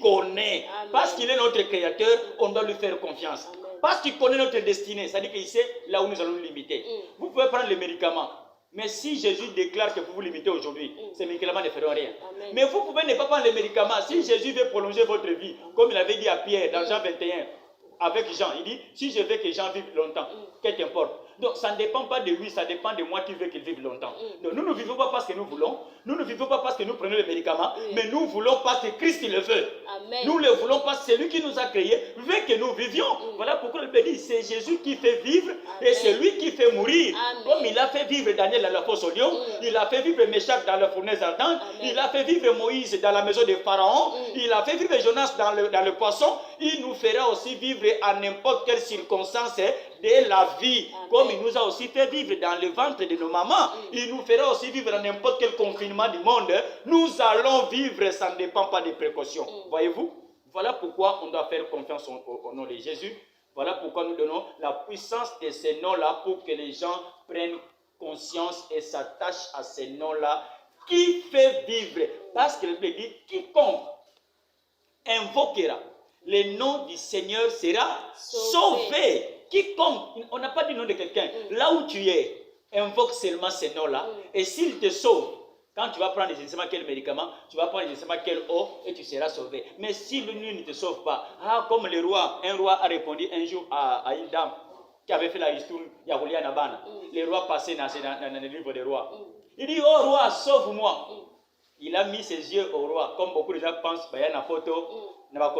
connaît. Parce qu'il est notre créateur, on doit lui faire confiance. Parce qu'il connaît notre destinée, c'est-à-dire qu'il sait là où nous allons nous limiter. Vous pouvez prendre les médicaments, mais si Jésus déclare que vous vous limitez aujourd'hui, ces médicaments ne feront rien. Mais vous pouvez ne pas prendre les médicaments. Si Jésus veut prolonger votre vie, comme il avait dit à Pierre dans Jean 21, avec Jean, il dit, si je veux que Jean vive longtemps, qu'importe. Donc ça ne dépend pas de lui, ça dépend de moi qui veux qu'il vive longtemps. Donc nous ne vivons pas parce que nous voulons, nous ne vivons pas parce que nous prenons les médicaments, mais nous voulons parce que Christ le veut. Amen. Nous le voulons parce que c'est lui qui nous a créés, veut que nous vivions. Voilà pourquoi le Père dit, c'est Jésus qui fait vivre et c'est lui qui fait mourir. Comme il a fait vivre Daniel dans la fosse au lion, il a fait vivre Méchac dans la fournaise ardente, il a fait vivre Moïse dans la maison de Pharaon, il a fait vivre Jonas dans le poisson, il nous fera aussi vivre à n'importe quelle circonstance de la vie. Comme il nous a aussi fait vivre dans le ventre de nos mamans, il nous fera aussi vivre dans n'importe quel confinement du monde. Nous allons vivre, ça ne dépend pas des précautions. Voyez-vous? Voilà pourquoi on doit faire confiance au nom de Jésus. Voilà pourquoi nous donnons la puissance de ces noms-là pour que les gens prennent conscience et s'attachent à ces noms-là qui fait vivre. Parce que le Bible dit, quiconque invoquera le nom du Seigneur sera sauvé. Quiconque, on n'a pas dit le nom de quelqu'un. Là où tu es, invoque seulement ces noms-là. Et s'il te sauve, quand tu vas prendre je ne sais pas quel médicament, tu vas prendre je ne sais pas quelle eau et tu seras sauvé. Mais si lui ne te sauve pas, comme le roi, un roi a répondu un jour à une dame qui avait fait la histoire, Yahulia Nabana. Le roi passait dans le livre des rois. Il dit, oh roi, sauve-moi. Il a mis ses yeux au roi, comme beaucoup de gens pensent, il y a une photo, non.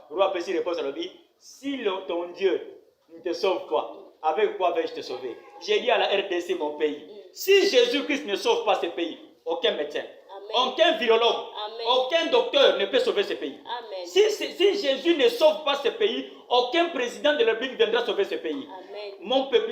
Le roi peut s'y répondre à l'objet. Si ton Dieu ne te sauve pas, avec quoi vais-je te sauver? J'ai dit à la RDC, mon pays, si Jésus-Christ ne sauve pas ce pays, aucun médecin, aucun virologue, aucun docteur ne peut sauver ce pays. Amen. Si Jésus ne sauve pas ce pays, aucun président de la République viendra sauver ce pays. Amen.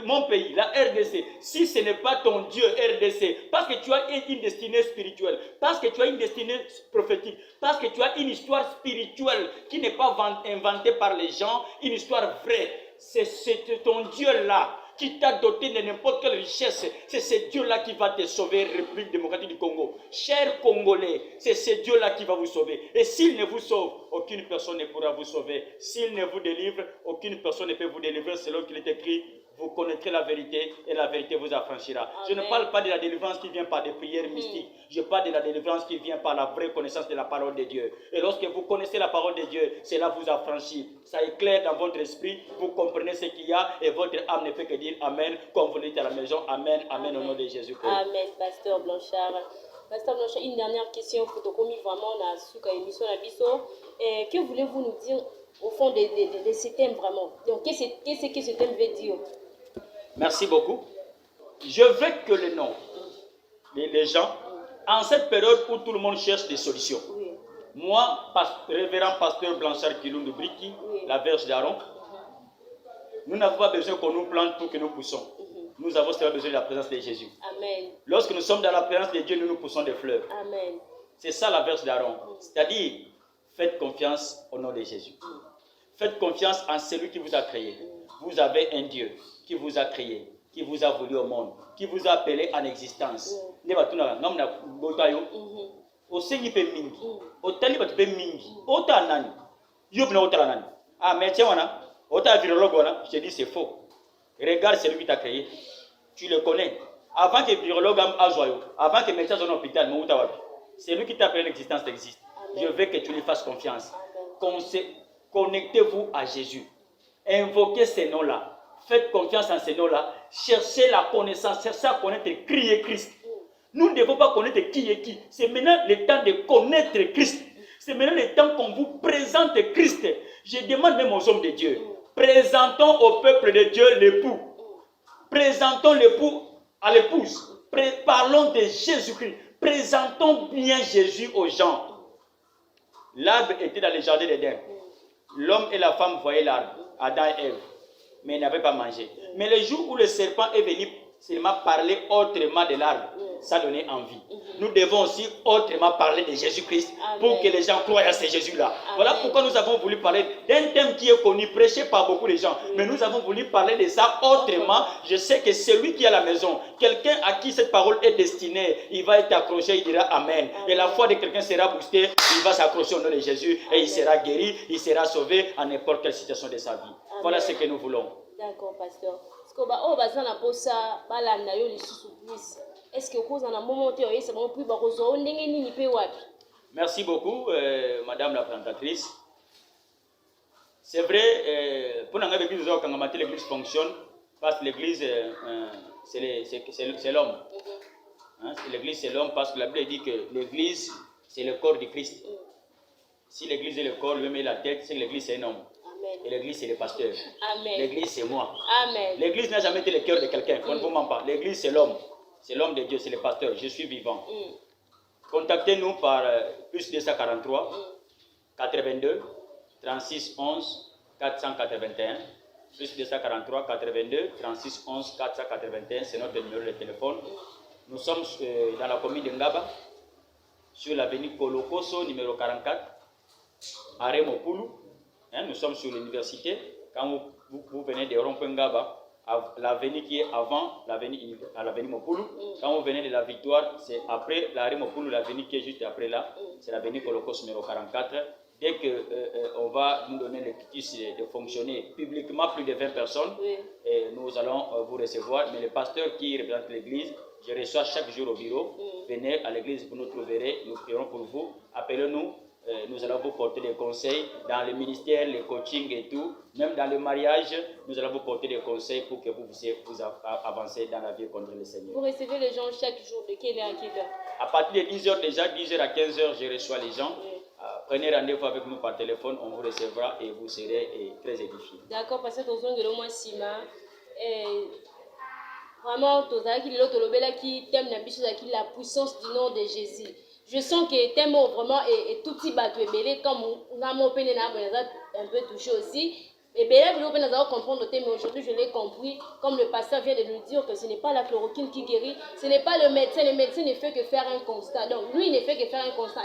Mon pays, la RDC, si ce n'est pas ton Dieu RDC, parce que tu as une destinée spirituelle, parce que tu as une destinée prophétique, parce que tu as une histoire spirituelle qui n'est pas inventée par les gens, une histoire vraie, c'est ton Dieu-là qui t'a doté de n'importe quelle richesse, c'est ce Dieu-là qui va te sauver, République démocratique du Congo. Chers Congolais, c'est ce Dieu-là qui va vous sauver. Et s'il ne vous sauve, aucune personne ne pourra vous sauver. S'il ne vous délivre, aucune personne ne peut vous délivrer, selon qu'il est écrit. Vous connaîtrez la vérité et la vérité vous affranchira. Amen. Je ne parle pas de la délivrance qui vient par des prières mystiques. Je parle de la délivrance qui vient par la vraie connaissance de la parole de Dieu. Et lorsque vous connaissez la parole de Dieu, cela vous affranchit. Ça éclaire dans votre esprit. Vous comprenez ce qu'il y a et votre âme ne peut que dire Amen. Comme vous dites à la maison, Amen, Amen, au nom de Jésus-Christ. Amen, Pasteur Blanchard. Pasteur Blanchard, une dernière question pour te commis vraiment dans la émission Nabiso. Que voulez-vous nous dire au fond de ce thème vraiment? Donc, qu'est-ce que ce thème veut dire? Merci beaucoup. Je veux que les gens, en cette période où tout le monde cherche des solutions, moi, révérend pasteur Blanchard Kilundu Briki, la Vierge d'Aaron, nous n'avons pas besoin qu'on nous plante pour que nous poussons. Nous avons seulement besoin de la présence de Jésus. Amen. Lorsque nous sommes dans la présence de Dieu, nous poussons des fleurs. Amen. C'est ça la Vierge d'Aaron. C'est-à-dire, faites confiance au nom de Jésus. Faites confiance en celui qui vous a créé. Vous avez un Dieu qui vous a créé, qui vous a voulu au monde, qui vous a appelé en existence. Ah, mais tiens, je te dis c'est faux. Regarde celui qui t'a créé. Tu le connais. Avant que le virologue a joyeux, avant que le médecin soit en hôpital, c'est lui qui t'a appelé l'existence existe. Je veux que tu lui fasses confiance. Connectez-vous à Jésus. Invoquez ces noms-là. Faites confiance en ces noms-là. Cherchez la connaissance. Cherchez à connaître qui est Christ. Nous ne devons pas connaître qui est qui. C'est maintenant le temps de connaître Christ. C'est maintenant le temps qu'on vous présente Christ. Je demande même aux hommes de Dieu. Présentons au peuple de Dieu l'époux. Présentons l'époux à l'épouse. Parlons de Jésus-Christ. Présentons bien Jésus aux gens. L'arbre était dans le jardin d'Éden. L'homme et la femme voyaient l'arbre, Adam et Ève, mais ils n'avaient pas mangé. Mais le jour où le serpent est venu seulement parler autrement de l'arbre, ça donnait envie. Nous devons aussi autrement parler de Jésus-Christ pour que les gens croient à ce Jésus-là. Voilà pourquoi nous avons voulu parler d'un thème qui est connu, prêché par beaucoup de gens. Mais nous avons voulu parler de ça autrement. Je sais que celui qui est à la maison, quelqu'un à qui cette parole est destinée, il va être accroché, il dira Amen. Et la foi de quelqu'un sera boostée, il va s'accrocher au nom de Jésus et il sera guéri, il sera sauvé à n'importe quelle situation de sa vie. Voilà ce que nous voulons. D'accord, pasteur. Est-ce que vous avez un moment Merci beaucoup, madame la présentatrice. C'est vrai, pour l'église fonctionne, parce que l'église, c'est l'homme. Hein, l'église, c'est l'homme, parce que la Bible dit que l'église, c'est le corps du Christ. Si l'église est le corps, lui met la tête, c'est que l'église, c'est un homme. Amen. Et l'église, c'est le pasteur. L'église, c'est moi. L'église n'a jamais été le cœur de quelqu'un. On ne vous ment pas. L'église, c'est l'homme. C'est l'homme de Dieu, c'est le pasteur. Je suis vivant. Contactez-nous par plus 243 82 36 11 481. Plus 243 82 36 11 481. C'est notre numéro de téléphone. Nous sommes dans la commune de Ngaba, sur l'avenue Kolokoso, numéro 44, à Remopoulou. Nous sommes sur l'université. Quand vous venez de Rond-Point Ngaba, l'avenue qui est avant l'avenue Mopoulou. Quand vous venez de la Victoire, c'est après l'arrêt Mopoulou, l'avenue qui est juste après là, c'est l'avenue Kolokos numéro 44. Dès qu'on va nous donner le quitus de fonctionner publiquement, plus de 20 personnes, et nous allons vous recevoir. Mais le pasteur qui représente l'église, je reçois chaque jour au bureau. Venez à l'église, vous nous trouverez, nous prierons pour vous. Appelez-nous. Nous allons vous porter des conseils dans le ministère, le coaching et tout. Même dans le mariage, nous allons vous porter des conseils pour que vous puissiez vous avancer dans la vie contre le Seigneur. Vous recevez les gens chaque jour, de quelle heure à quelle heure? À partir de 10h déjà, 10h à 15h, je reçois les gens. Prenez rendez-vous avec nous par téléphone, on vous recevra et vous serez très édifiés. D'accord, parce que nous avons besoin de Sima. Vraiment, qui la puissance du nom de Jésus. Je sens que tes mots vraiment est tout petit bateau belé comme on peut un peu touché aussi. Et bien, vous pouvez comprendre le thème, mais aujourd'hui je l'ai compris, comme le pasteur vient de nous dire que ce n'est pas la chloroquine qui guérit, ce n'est pas le médecin ne fait que faire un constat. Donc lui, il ne fait que faire un constat.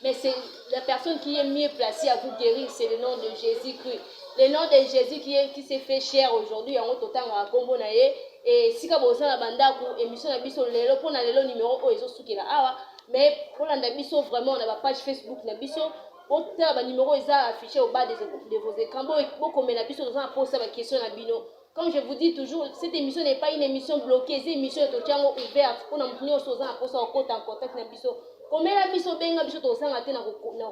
Mais c'est la personne qui est mieux placée à vous guérir, c'est le nom de Jésus-Christ. Le nom de Jésus qui s'est fait cher aujourd'hui, en autant à Combo Naye. Et si vous avez la bande, émission na biso lelo pour na lelo numéro o ezo sukela awa, mais pour la biso vraiment on a la page Facebook na biso. Votre numéro est affiché au bas de vos écrans. Comme je vous dis toujours, cette émission n'est pas une émission bloquée, c'est une émission ouverte. Pour nous en contact. Combien la biso benga biso to sanga te na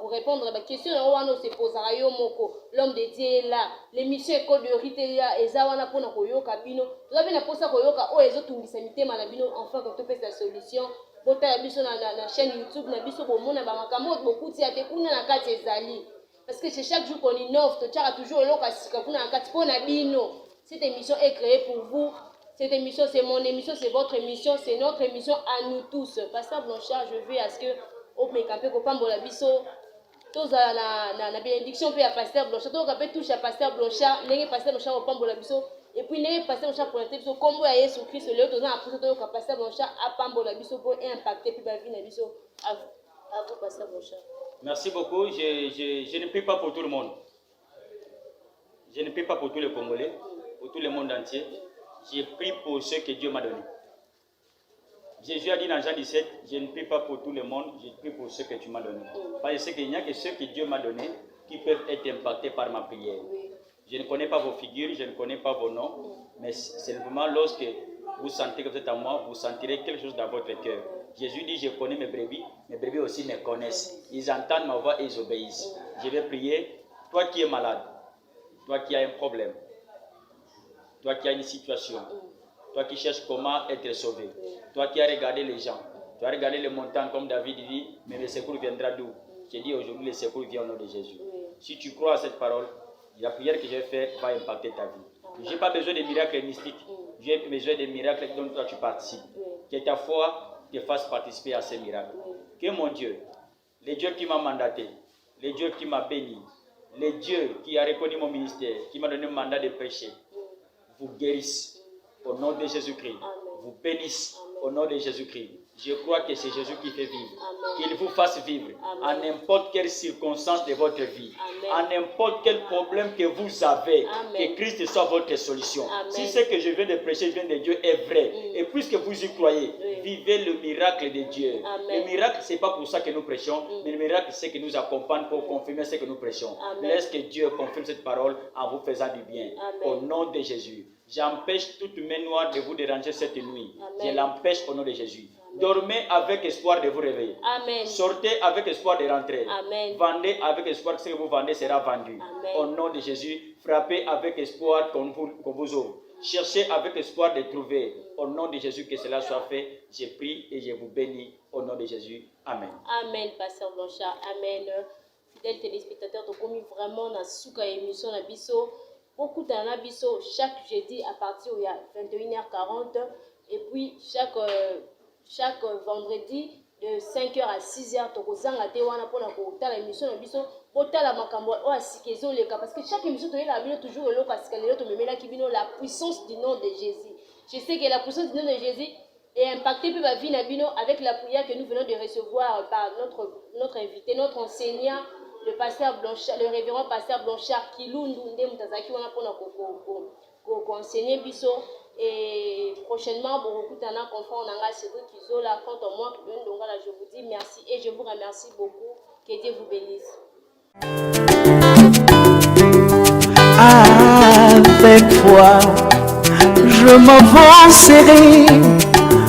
répondre à la question on se posera yo moko l'homme de Dieu est là l'émission école de riteria ezawana pona koyoka bino to na posa koyoka o ezo tungisa mitema na bino enfin que to peut la solution bota la biso na chaîne YouTube na biso bomona ba makambo beaucoup ti ate kuna na kati ezali parce que c'est chaque jour qu'on innove to tchaka toujours eloka sika kuna na kati pona bino. Cette émission est créée pour vous. Cette émission, c'est mon émission, c'est votre émission, c'est notre émission à nous tous. Pasteur Blanchard, je veux à ce que au Mekapé Kopambo la biso, tous la bénédiction puis à Pasteur Blanchard, tous on touche à Pasteur Blanchard, les Pasteur Blanchard Kopambo la biso, et puis les Pasteur Blanchard pour l'inter biso, comme vous voyez sur Christ, le tous on a poussé tout Pasteur Blanchard à Pambo la biso pour impacter puis la vie la biso à vous Pasteur Blanchard. Merci beaucoup. Je ne prie pas pour tout le monde. Je ne prie pas pour tous les Congolais, pour tout le monde entier. J'ai pris pour ce que Dieu m'a donné. Jésus a dit dans Jean 17, je ne prie pas pour tout le monde, je prie pour ce que tu m'as donné. Parce qu'il n'y a que ceux que Dieu m'a donné qui peuvent être impactés par ma prière. Je ne connais pas vos figures, je ne connais pas vos noms, mais simplement lorsque vous sentez que vous êtes à moi, vous sentirez quelque chose dans votre cœur. Jésus dit, je connais mes brebis aussi me connaissent. Ils entendent ma voix et ils obéissent. Je vais prier, toi qui es malade, toi qui as un problème, toi qui as une situation, toi qui cherches comment être sauvé, toi qui as regardé les gens, tu as regardé les montagnes comme David dit, mais le secours viendra d'où? J'ai dit aujourd'hui le secours vient au nom de Jésus. Si tu crois à cette parole, la prière que j'ai faite va impacter ta vie. Je n'ai pas besoin de miracles mystiques, j'ai besoin de miracles dont toi tu participes. Que ta foi te fasse participer à ces miracles. Que mon Dieu, le Dieu qui m'a mandaté, le Dieu qui m'a béni, le Dieu qui a reconnu mon ministère, qui m'a donné un mandat de prêcher, vous guérisse au nom de Jésus-Christ, vous bénisse au nom de Jésus-Christ. Je crois que c'est Jésus qui fait vivre, qu'il vous fasse vivre à n'importe quelle circonstance de votre vie, à n'importe quel problème que vous avez, que Christ soit votre solution. Si ce que je viens de prêcher vient de Dieu est vrai, et puisque vous y croyez, vivez le miracle de Dieu. Le miracle, ce n'est pas pour ça que nous prêchons, mais le miracle, c'est que nous accompagne pour confirmer ce que nous prêchons. Laisse que Dieu confirme cette parole en vous faisant du bien. Au nom de Jésus. J'empêche toute main noire de vous déranger cette nuit. Je l'empêche au nom de Jésus. Dormez avec espoir de vous réveiller. Amen. Sortez avec espoir de rentrer. Amen. Vendez avec espoir que ce que vous vendez sera vendu. Amen. Au nom de Jésus, frappez avec espoir qu'on vous ouvre. Cherchez avec espoir de trouver. Au nom de Jésus, que cela soit fait. Je prie et je vous bénis. Au nom de Jésus. Amen. Amen, Pasteur Blanchard. Amen. Fidèles téléspectateurs, donc commis vraiment dans Souka émission na biso. Beaucoup d'anna biso chaque jeudi à partir de 21h40 et puis chaque vendredi de 5h à 6h tokozanga te wana pona ko tala émission na biso po tala makambo o asikezo leka parce que chaque émission to yela bino toujours eloko asikalelo to memela ki bino la puissance du nom de Jésus. Je sais que la puissance du nom de Jésus est impactée par la vie na bino avec la prière que nous venons de recevoir par notre invité, notre enseignant, le pasteur Blanchard, le révérend pasteur Blanchard Kilundu nde mutazaki wana pona ko enseigner biso. Et prochainement, beaucoup d'années confrères, on a Cédric Isola. Quant à moi, je vous dis merci et je vous remercie beaucoup. Que Dieu vous bénisse. Avec foi, je m'avancerai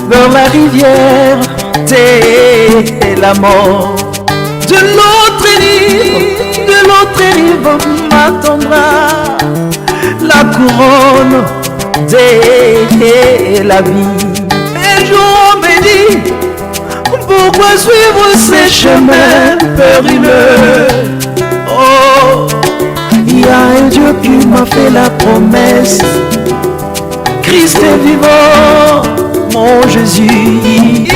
vers la rivière de la mort. De l'autre rive m'attendra la couronne de la vie. Et je me dis, pourquoi suivre ces chemins périlleux? Oh, il y a un Dieu qui m'a fait la promesse. Christ est vivant, mon Jésus.